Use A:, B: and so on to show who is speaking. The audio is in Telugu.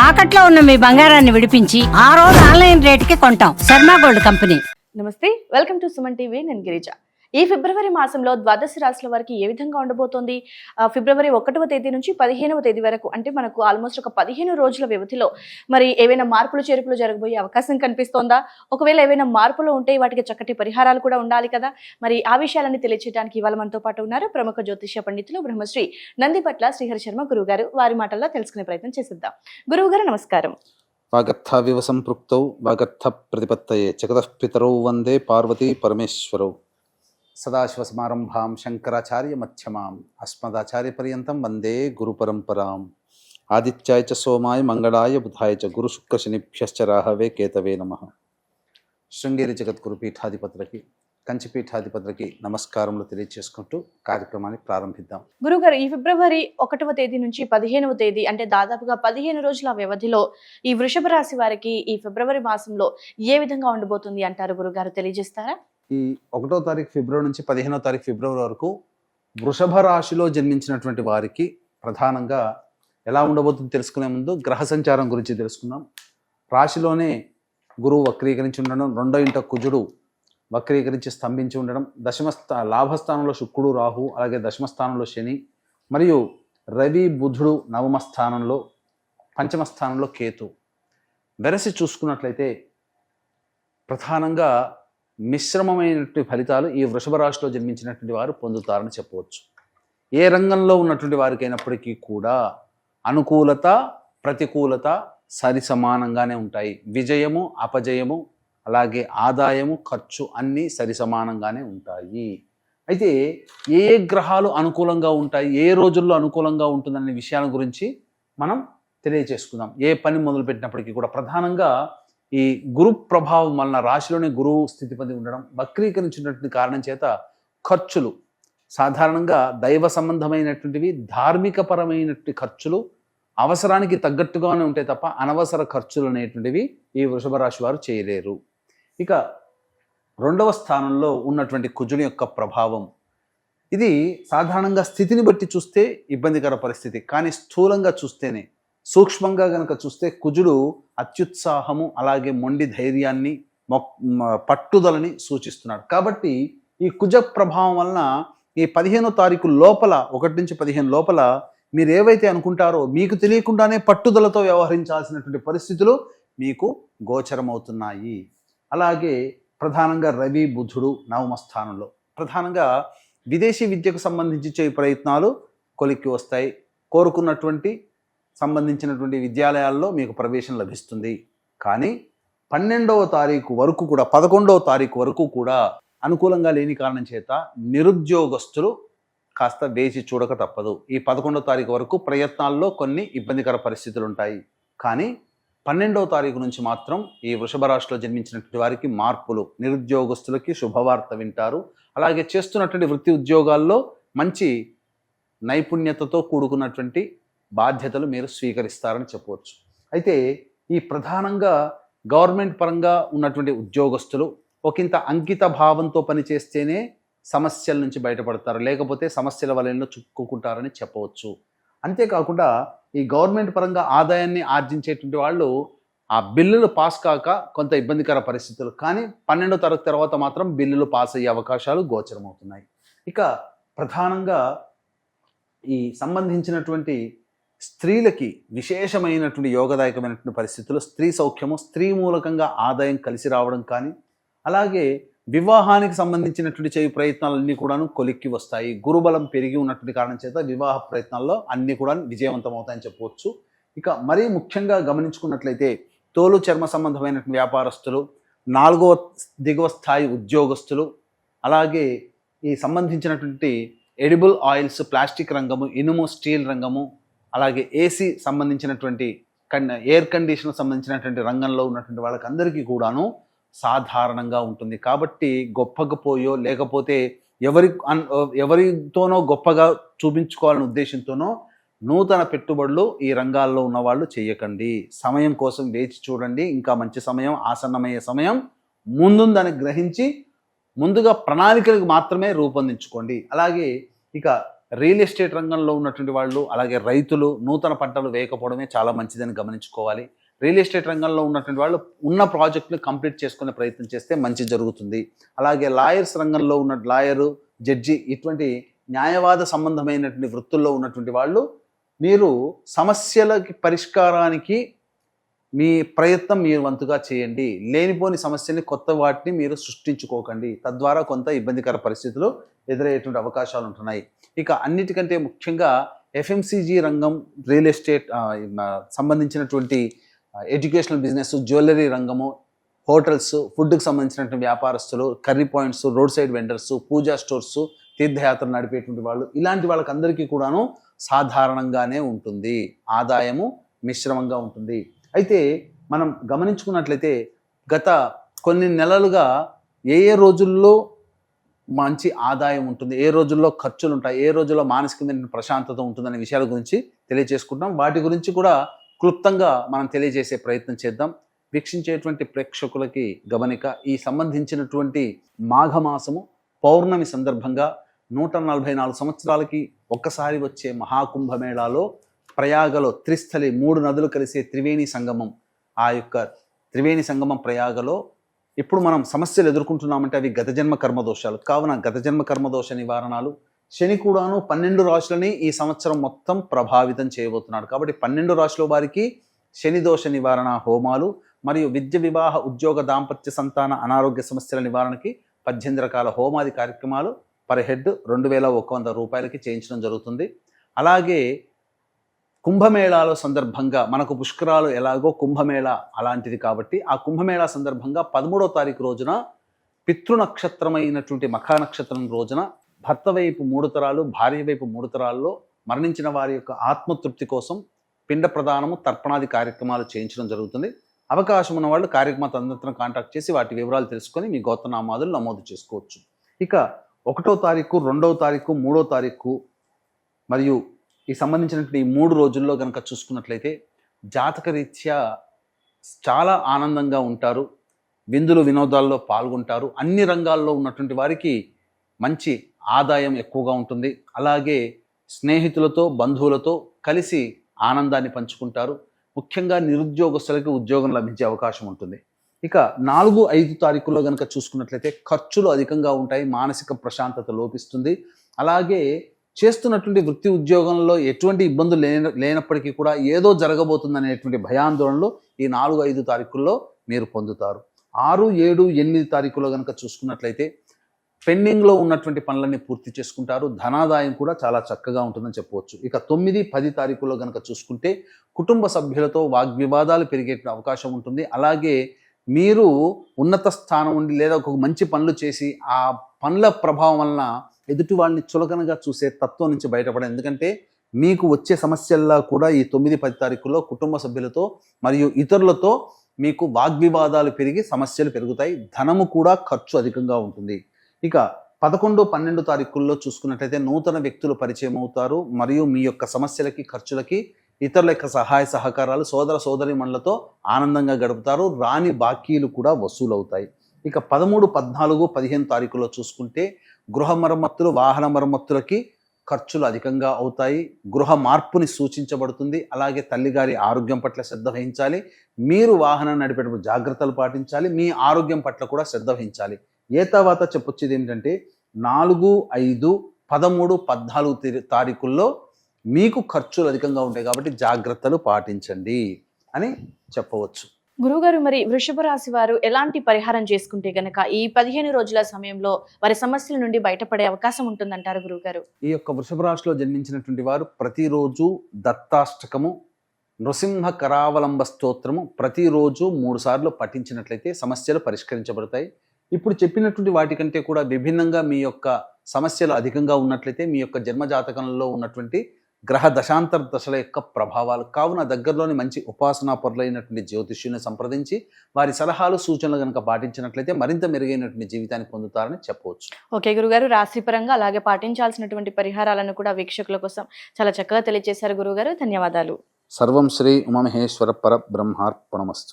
A: తాకట్లో ఉన్న మీ బంగారాన్ని విడిపించి ఆ రోజు ఆన్లైన్ రేటుకి కొంటాం. Sharma gold company.
B: నమస్తే, వెల్కమ్ టు సుమన్ టీవీ. నేను గిరిజ. ఈ ఫిబ్రవరి మాసంలో ద్వాదశ రాశుల వారికి ఏ విధంగా ఉండబోతోంది? ఫిబ్రవరి 1వ తేదీ నుంచి 15వ తేదీ వరకు, అంటే మనకు ఆల్మోస్ట్ ఒక 15 రోజుల వ్యవధిలో మరి ఏవైనా మార్పులు చేర్పులు జరగబోయే అవకాశం కనిపిస్తోందా? ఒకవేళ ఏవైనా మార్పులు ఉంటే వాటికి చక్కటి పరిహారాలు కూడా ఉండాలి కదా. మరి ఆ విషయాలన్నీ తెలియచేయడానికి ఇవాళ మనతో పాటు ఉన్నారు ప్రముఖ జ్యోతిష్య పండితులు బ్రహ్మశ్రీ నందిపట్ల శ్రీహరి శర్మ గురువు గారు. వారి మాటల్లో తెలుసుకునే ప్రయత్నం చేసిద్దాం. గురువు గారు నమస్కారం.
C: వాగర్థావివ సంపృక్తౌ వాగర్థ ప్రతిపత్తయే జగతః పితరౌ వందే పార్వతీ పరమేశ్వరౌ. సదాశివసమారంభాం శంకరాచార్య మధ్యమాం అస్మదాచార్య పర్యంతం వందే గురు పరంపరాం. ఆదిత్యాయ చ సోమాయ మంగళాయ బుధాయ చ గురు శుక్ర శనిభ్యశ్చ రాహవే కేతవే నమః. శృంగేరి జగద్గురు పీఠాధిపతులకి, కంచి పీఠాధిపతులకి నమస్కారములు తెలియజేసుకుంటూ కార్యక్రమాన్ని ప్రారంభిద్దాం.
B: గురుగారు, ఈ ఫిబ్రవరి 1వ తేదీ నుంచి 15వ తేదీ, అంటే దాదాపుగా 15 రోజుల వ్యవధిలో ఈ వృషభ రాశి వారికి ఈ ఫిబ్రవరి మాసంలో ఏ విధంగా ఉండబోతుంది అంటారు? గురుగారు తెలియజేస్తారా?
C: ఈ 1వ తారీఖు ఫిబ్రవరి నుంచి 15వ తారీఖు ఫిబ్రవరి వరకు వృషభ రాశిలో జన్మించినటువంటి వారికి ప్రధానంగా ఎలా ఉండబోతుందో తెలుసుకునే ముందు గ్రహ సంచారం గురించి తెలుసుకుందాం. రాశిలోనే గురువు వక్రీకరించి ఉండడం, 2వ ఇంట కుజుడు వక్రీకరించి స్తంభించి ఉండడం, లాభస్థానంలో శుక్రుడు రాహు, అలాగే దశమస్థానంలో శని, మరియు రవి బుధుడు నవమ స్థానంలో, పంచమ స్థానంలో కేతు. వెరసి చూసుకున్నట్లయితే ప్రధానంగా మిశ్రమమైనటువంటి ఫలితాలు ఈ వృషభ రాశిలో జన్మించినటువంటి వారు పొందుతారని చెప్పవచ్చు. ఏ రంగంలో ఉన్నటువంటి వారికి అయినప్పటికీ కూడా అనుకూలత ప్రతికూలత సరి సమానంగానే ఉంటాయి. విజయము అపజయము, అలాగే ఆదాయము ఖర్చు అన్నీ సరి సమానంగానే ఉంటాయి. అయితే ఏ గ్రహాలు అనుకూలంగా ఉంటాయి, ఏ రోజుల్లో అనుకూలంగా ఉంటుందనే విషయాల గురించి మనం తెలియచేసుకుందాం. ఏ పని మొదలుపెట్టినప్పటికీ కూడా ప్రధానంగా ఈ గురు ప్రభావం వలన రాశిలోనే గురువు స్థితి పొంది ఉండడం, వక్రీకరించినటువంటి కారణం చేత ఖర్చులు సాధారణంగా దైవ సంబంధమైనటువంటివి, ధార్మికపరమైనటువంటి ఖర్చులు అవసరానికి తగ్గట్టుగానే ఉంటాయి తప్ప అనవసర ఖర్చులు అనేటువంటివి ఈ వృషభ రాశి వారు చేయలేరు. ఇక 2వ స్థానంలో ఉన్నటువంటి కుజుని యొక్క ప్రభావం, ఇది సాధారణంగా స్థితిని బట్టి చూస్తే ఇబ్బందికర పరిస్థితి, కానీ స్థూలంగా చూస్తేనే, సూక్ష్మంగా గనక చూస్తే కుజుడు అత్యుత్సాహము, అలాగే మొండి ధైర్యాన్ని, పట్టుదలని సూచిస్తున్నాడు. కాబట్టి ఈ కుజ ప్రభావం వలన ఈ 15వ తారీఖు లోపల, 1 నుంచి 15 లోపల మీరు ఏవైతే అనుకుంటారో మీకు తెలియకుండానే పట్టుదలతో వ్యవహరించాల్సినటువంటి పరిస్థితులు మీకు గోచరమవుతున్నాయి. అలాగే ప్రధానంగా రవి బుధుడు నవమ స్థానంలో, ప్రధానంగా విదేశీ విద్యకు సంబంధించి చేయ ప్రయత్నాలు కొలిక్కి వస్తాయి. కోరుకున్నటువంటి సంబంధించినటువంటి విద్యాలయాల్లో మీకు ప్రవేశం లభిస్తుంది. కానీ 12వ తారీఖు వరకు కూడా, 11వ తారీఖు వరకు కూడా అనుకూలంగా లేని కారణం చేత నిరుద్యోగస్తులు కాస్త వేచి చూడక తప్పదు. ఈ 11వ తారీఖు వరకు ప్రయత్నాల్లో కొన్ని ఇబ్బందికర పరిస్థితులు ఉంటాయి. కానీ 12వ తారీఖు నుంచి మాత్రం ఈ వృషభ రాశిలో జన్మించినటువంటి వారికి మార్పులు, నిరుద్యోగస్తులకి శుభవార్త వింటారు. అలాగే చేస్తున్నటువంటి వృత్తి ఉద్యోగాల్లో మంచి నైపుణ్యతతో కూడుకున్నటువంటి బాధ్యతలు మీరు స్వీకరిస్తారని చెప్పవచ్చు. అయితే ఈ ప్రధానంగా గవర్నమెంట్ పరంగా ఉన్నటువంటి ఉద్యోగస్తులు ఒకంత అంకిత భావంతో పనిచేస్తేనే సమస్యల నుంచి బయటపడతారు, లేకపోతే సమస్యల వలయంలో చిక్కుకుంటారని చెప్పవచ్చు. అంతేకాకుండా ఈ గవర్నమెంట్ పరంగా ఆదాయాన్ని ఆర్జించేటువంటి వాళ్ళు ఆ బిల్లులు పాస్ కాక కొంత ఇబ్బందికర పరిస్థితులు, కానీ 12వ తరగతి తర్వాత మాత్రం బిల్లులు పాస్ అయ్యే అవకాశాలు గోచరమవుతున్నాయి. ఇక ప్రధానంగా ఈ సంబంధించినటువంటి స్త్రీలకి విశేషమైనటువంటి యోగదాయకమైనటువంటి పరిస్థితులు, స్త్రీ సౌఖ్యము, స్త్రీ మూలకంగా ఆదాయం కలిసి రావడం కానీ, అలాగే వివాహానికి సంబంధించినటువంటి చేయి ప్రయత్నాలన్నీ కూడాను కొలిక్కి వస్తాయి. గురుబలం పెరిగి ఉన్నటువంటి కారణం చేత వివాహ ప్రయత్నాల్లో అన్నీ కూడా విజయవంతం అవుతాయని చెప్పవచ్చు. ఇక మరీ ముఖ్యంగా గమనించుకున్నట్లయితే తోలు చర్మ సంబంధమైనటువంటి వ్యాపారస్తులు, 4వ దిగువ స్థాయి ఉద్యోగస్తులు, అలాగే ఈ సంబంధించినటువంటి ఎడిబుల్ ఆయిల్స్, ప్లాస్టిక్ రంగము, ఇనుము, స్టీల్ రంగము, అలాగే ఏసీ సంబంధించినటువంటి ఎయిర్ కండిషనర్ సంబంధించినటువంటి రంగంలో ఉన్నటువంటి వాళ్ళకి అందరికీ కూడాను సాధారణంగా ఉంటుంది. కాబట్టి గొప్పకపోయో లేకపోతే ఎవరితోనో గొప్పగా చూపించుకోవాలనే ఉద్దేశంతోనో నూతన పెట్టుబడులు ఈ రంగాల్లో ఉన్నవాళ్ళు చేయకండి. సమయం కోసం వేచి చూడండి. ఇంకా మంచి సమయం, ఆసన్నమయ్యే సమయం ముందుందని గ్రహించి ముందుగా ప్రణాళికలకు మాత్రమే రూపొందించుకోండి. అలాగే ఇక రియల్ ఎస్టేట్ రంగంలో ఉన్నటువంటి వాళ్ళు, అలాగే రైతులు నూతన పంటలు వేయకపోవడమే చాలా మంచిదని గమనించుకోవాలి. రియల్ ఎస్టేట్ రంగంలో ఉన్నటువంటి వాళ్ళు ఉన్న ప్రాజెక్టులు కంప్లీట్ చేసుకునే ప్రయత్నం చేస్తే మంచి జరుగుతుంది. అలాగే లాయర్స్ రంగంలో ఉన్న లాయరు, జడ్జి, ఇటువంటి న్యాయవాద సంబంధమైనటువంటి వృత్తుల్లో ఉన్నటువంటి వాళ్ళు మీరు సమస్యలకి పరిష్కారానికి మీ ప్రయత్నం మీరు వంతుగా చేయండి. లేనిపోని సమస్యల్ని, కొత్త వాటిని మీరు సృష్టించుకోకండి. తద్వారా కొంత ఇబ్బందికర పరిస్థితులు ఎదురయ్యేటువంటి అవకాశాలు ఉంటున్నాయి. ఇక అన్నిటికంటే ముఖ్యంగా ఎఫ్ఎంసీజీ రంగం, రియల్ ఎస్టేట్ సంబంధించినటువంటి ఎడ్యుకేషనల్ బిజినెస్, జ్యువెలరీ రంగము, హోటల్స్, ఫుడ్కి సంబంధించినటువంటి వ్యాపారస్తులు, curry points, road side vendors, puja stores, తీర్థయాత్రలు నడిపేటువంటి వాళ్ళు, ఇలాంటి వాళ్ళకందరికీ కూడాను సాధారణంగానే ఉంటుంది. ఆదాయము మిశ్రమంగా ఉంటుంది. అయితే మనం గమనించుకున్నట్లయితే గత కొన్ని నెలలుగా ఏ రోజుల్లో మంచి ఆదాయం ఉంటుంది, ఏ రోజుల్లో ఖర్చులు ఉంటాయి, ఏ రోజుల్లో మానసికమైన ప్రశాంతత ఉంటుందనే విషయాల గురించి తెలియజేసుకుంటాం. వాటి గురించి కూడా క్లుప్తంగా మనం తెలియజేసే ప్రయత్నం చేద్దాం. వీక్షించేటువంటి ప్రేక్షకులకి గమనిక, ఈ సంబంధించినటువంటి మాఘమాసము పౌర్ణమి సందర్భంగా 144 సంవత్సరాలకి ఒక్కసారి వచ్చే మహాకుంభమేళాలో ప్రయాగలో త్రిస్థలి, 3 నదులు కలిసే త్రివేణి సంగమం, ఆ యొక్క త్రివేణి సంగమం ప్రయాగలో ఇప్పుడు మనం సమస్యలు ఎదుర్కొంటున్నామంటే అవి గతజన్మ కర్మదోషాలు. కావున గతజన్మ కర్మదోష నివారణలు, శని కూడాను 12 రాశులని ఈ సంవత్సరం మొత్తం ప్రభావితం చేయబోతున్నాడు. కాబట్టి 12 రాశుల వారికి శని దోష నివారణ హోమాలు మరియు విద్య, వివాహ, ఉద్యోగ, దాంపత్య, సంతాన, అనారోగ్య సమస్యల నివారణకి 18 రకాల హోమాది కార్యక్రమాలు పర్ హెడ్ 2100 రూపాయలకి చేయించడం జరుగుతుంది. అలాగే కుంభమేళాలో సందర్భంగా మనకు పుష్కరాలు ఎలాగో కుంభమేళా అలాంటిది కాబట్టి ఆ కుంభమేళా సందర్భంగా 13వ తారీఖు రోజున పితృనక్షత్రమైనటువంటి మఖా నక్షత్రం రోజున భర్త వైపు 3 తరాలు, భార్య వైపు 3 తరాల్లో మరణించిన వారి యొక్క ఆత్మతృప్తి కోసం పిండ ప్రదానము, తర్పణాది కార్యక్రమాలు చేయించడం జరుగుతుంది. అవకాశం ఉన్న వాళ్ళు కార్యక్రమ తదనంతరం కాంటాక్ట్ చేసి వాటి వివరాలు తెలుసుకొని మీ గోత్రనామాదులు నమోదు చేసుకోవచ్చు. ఇక 1వ తారీఖు, 2వ తారీఖు, 3వ తారీఖు మరియు ఈ సంబంధించినటువంటి ఈ 3 రోజుల్లో కనుక చూసుకున్నట్లయితే జాతకరీత్యా చాలా ఆనందంగా ఉంటారు, విందులు వినోదాల్లో పాల్గొంటారు. అన్ని రంగాల్లో ఉన్నటువంటి వారికి మంచి ఆదాయం ఎక్కువగా ఉంటుంది. అలాగే స్నేహితులతో, బంధువులతో కలిసి ఆనందాన్ని పంచుకుంటారు. ముఖ్యంగా నిరుద్యోగస్తులకి ఉద్యోగం లభించే అవకాశం ఉంటుంది. ఇక 4, 5 తారీఖుల్లో కనుక చూసుకున్నట్లయితే ఖర్చులు అధికంగా ఉంటాయి, మానసిక ప్రశాంతత లోపిస్తుంది. అలాగే చేస్తున్నటువంటి వృత్తి ఉద్యోగంలో ఎటువంటి ఇబ్బందులు లేనప్పటికీ కూడా ఏదో జరగబోతుందనేటువంటి భయాందోళనలు ఈ 4, 5 తారీఖుల్లో మీరు పొందుతారు. 6, 7, 8 తారీఖుల్లో కనుక చూసుకున్నట్లయితే పెండింగ్లో ఉన్నటువంటి పనులన్నీ పూర్తి చేసుకుంటారు. ధనాదాయం కూడా చాలా చక్కగా ఉంటుందని చెప్పవచ్చు. ఇక 9, 10 తారీఖుల్లో కనుక చూసుకుంటే కుటుంబ సభ్యులతో వాగ్వివాదాలు పెరిగే అవకాశం ఉంటుంది. అలాగే మీరు ఉన్నత స్థానం ఉండి లేదా ఒక మంచి పనులు చేసి ఆ పనుల ప్రభావం వలన ఎదుటి వాళ్ళని చులకనగా చూసే తత్వం నుంచి బయటపడాలి. ఎందుకంటే మీకు వచ్చే సమస్యల్లో కూడా ఈ 9, 10 తారీఖుల్లో కుటుంబ సభ్యులతో మరియు ఇతరులతో మీకు వాగ్వివాదాలు పెరిగి సమస్యలు పెరుగుతాయి. ధనము కూడా ఖర్చు అధికంగా ఉంటుంది. ఇక 11, 12 తారీఖుల్లో చూసుకున్నట్లయితే నూతన వ్యక్తులు పరిచయం అవుతారు మరియు మీ యొక్క సమస్యలకి, ఖర్చులకి ఇతరుల యొక్క సహాయ సహకారాలు, సోదర సోదరీమణులతో ఆనందంగా గడుపుతారు. రాని బాకీలు కూడా వసూలవుతాయి. ఇక 13, 14, 15 తారీఖుల్లో చూసుకుంటే గృహ మరమ్మతులు, వాహన మరమ్మతులకి ఖర్చులు అధికంగా అవుతాయి. గృహ మార్పుని సూచించబడుతుంది. అలాగే తల్లిగారి ఆరోగ్యం పట్ల శ్రద్ధ వహించాలి. మీరు వాహనం నడిపేటప్పుడు జాగ్రత్తలు పాటించాలి. మీ ఆరోగ్యం పట్ల కూడా శ్రద్ధ వహించాలి. ఏ తర్వాత చెప్పొచ్చేది ఏంటంటే 4, 5, 13, 14 తారీఖుల్లో మీకు ఖర్చులు అధికంగా ఉంటాయి కాబట్టి జాగ్రత్తలు పాటించండి అని చెప్పవచ్చు.
B: గురువుగారు, మరి వృషభ రాశి వారు ఎలాంటి పరిహారం చేసుకుంటే గనక ఈ 15 రోజుల సమయంలో వారి సమస్యల నుండి బయటపడే అవకాశం ఉంటుందంటారు గురువుగారు?
C: ఈ యొక్క వృషభ రాశిలో జన్మించినటువంటి వారు ప్రతిరోజు దత్తాష్టకము, నృసింహ కరావలంబ స్తోత్రము ప్రతిరోజు 3 సార్లు పఠించినట్లయితే సమస్యలు పరిష్కరించబడతాయి. ఇప్పుడు చెప్పినటువంటి వాటికంటే కూడా విభిన్నంగా మీ యొక్క సమస్యలు అధికంగా ఉన్నట్లయితే మీ యొక్క జన్మజాతకంలో ఉన్నటువంటి గ్రహ దశాంతర దశల యొక్క ప్రభావాలు, కావున దగ్గరలోని మంచి ఉపాసనా పరులైనటువంటి జ్యోతిష్యుని సంప్రదించి వారి సలహాలు, సూచనలు కనుక పాటించినట్లయితే మరింత మెరుగైనటువంటి జీవితాన్ని పొందుతారని చెప్పవచ్చు.
B: ఓకే గురుగారు, రాశిపరంగా అలాగే పాటించాల్సినటువంటి పరిహారాలను కూడా వీక్షకుల కోసం చాలా చక్కగా తెలియజేశారు గురుగారు. ధన్యవాదాలు.
C: సర్వం శ్రీ ఉమామహేశ్వర పరబ్రహ్మార్పణమస్తు.